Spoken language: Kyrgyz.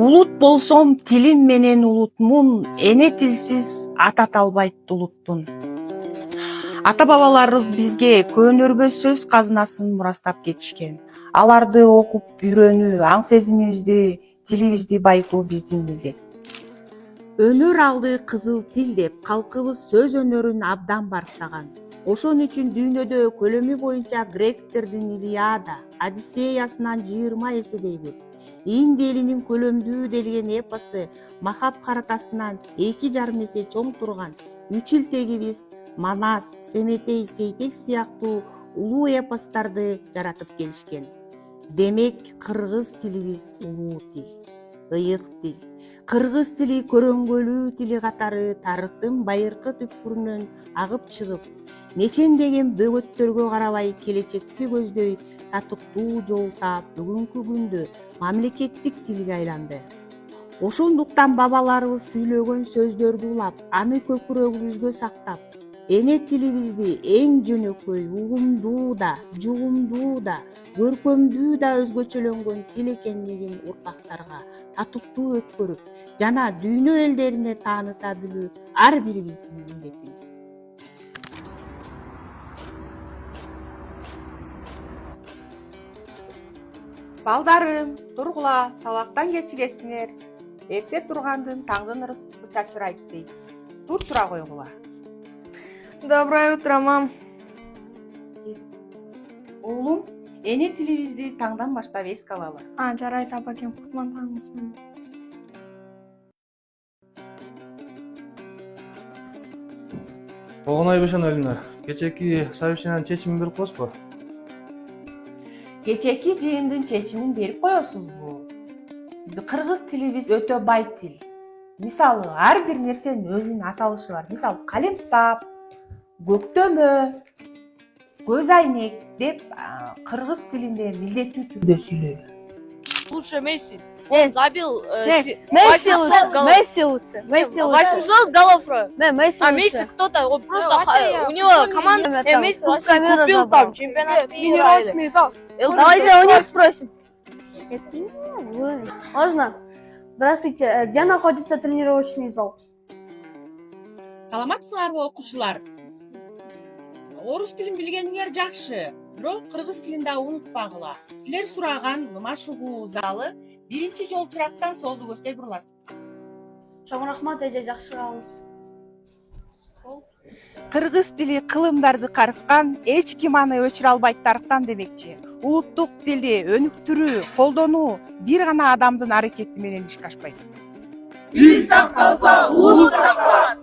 Улут болсом тилим менен улутмун, эне тилсиз атата албайт улуттун. Ата бабаларыбыз бизге көөнөрбөс сөз казынасын мурастап кетишкен. Аларды окуп үйрөнүү, аң сезимибизди, тилибизди байытуу биздин милдет. Өнөр алды кызыл тил деп калкыбыз сөз өнөрүн абдан барктаган. Ошон үчүн дүйнөдө көлөмү боюнча гректердин Илиада, Одиссеясынан 20 эседей көп. Инд элинин көлөмдүү делген эпосу Махабхаратасынан 2,5 эсе чоң турган. Үч илтегибиз Манас, Семетей, Сейтек сыяктуу улуу эпостарды жаратып келишкен. Демек, кыргыз тилибиз улуу тил, ыйык тил. Кыргыз тили көрөңгөлүү тили катары тарыхтын байыркы түпкүрүнөн агып чыгып, нечендеген бөгөттөргө карабай келечекти көздөй татыктуу жол таап бүгүнкү күндө мамлекеттик тилге айланды. Ошондуктан бабаларыбыз сүйлөгөн сөздөрдү улап, аны көкүрөгүбүзгө сактап, эне тилибизди эң жөнөкөй, угумдуу да, жугумдуу да, көркөмдүү да өзгөчөлөнгөн тил экендигин урпактарга татыктуу өткөрүп жана дүйнө элдерине тааныта билүү ар бирибиздин милдетибиз. Балдарым, тургула, сабактан кечигесиңер. Эрте тургандын таңдын ырыскысы чачырайт дейт. Тура койгула. Доброе утро, мам. Оğlum, эне тилибизди таңдан баштап эске алалы. Жарайт, апакем, кутланганыңыз менен. Оғынай Бешенөлүнө, кечеки совещаниянын чечимин берип коесузбу? Кечеки жыйындын чечимин берип коесузбу? Кыргыз тилибиз өтө бай тил. Мисалы, ар бир нерсенин өзүнүн аталышы бар. Мисалы, калемсап, көктөмө, көз айнек деп кыргыз тилинде милдеттүү түрдө сүйлөйбүз. Лучше Месси. Он забил Месси лучше. 800 голов. Месси А Месси кто-то, он просто, у него команда, Месси вообще купил там чемпионат мира. Тренировочный зал. Давайте у них спросим. Можно? Здравствуйте, где находится тренировочный зал? Саламатсыңарбы окуучулар? Орус тилин билгениңер жакшы, бирок кыргыз тилин да унутпагыла. Силер сураган машыгуу залы 1-жол чырактан солду көздөй буруласыз. Чоң рахмат, эже, жакшы калыңыз. Кыргыз тили кылымдарды карыткан, эч ким аны өчүрө албайт тарыктан демекчи. Улуттук тилди өнүктүрүү, колдонуу бир гана адамдын аракети менен ишке ашпайт. Тил сакталса, улут сакталат.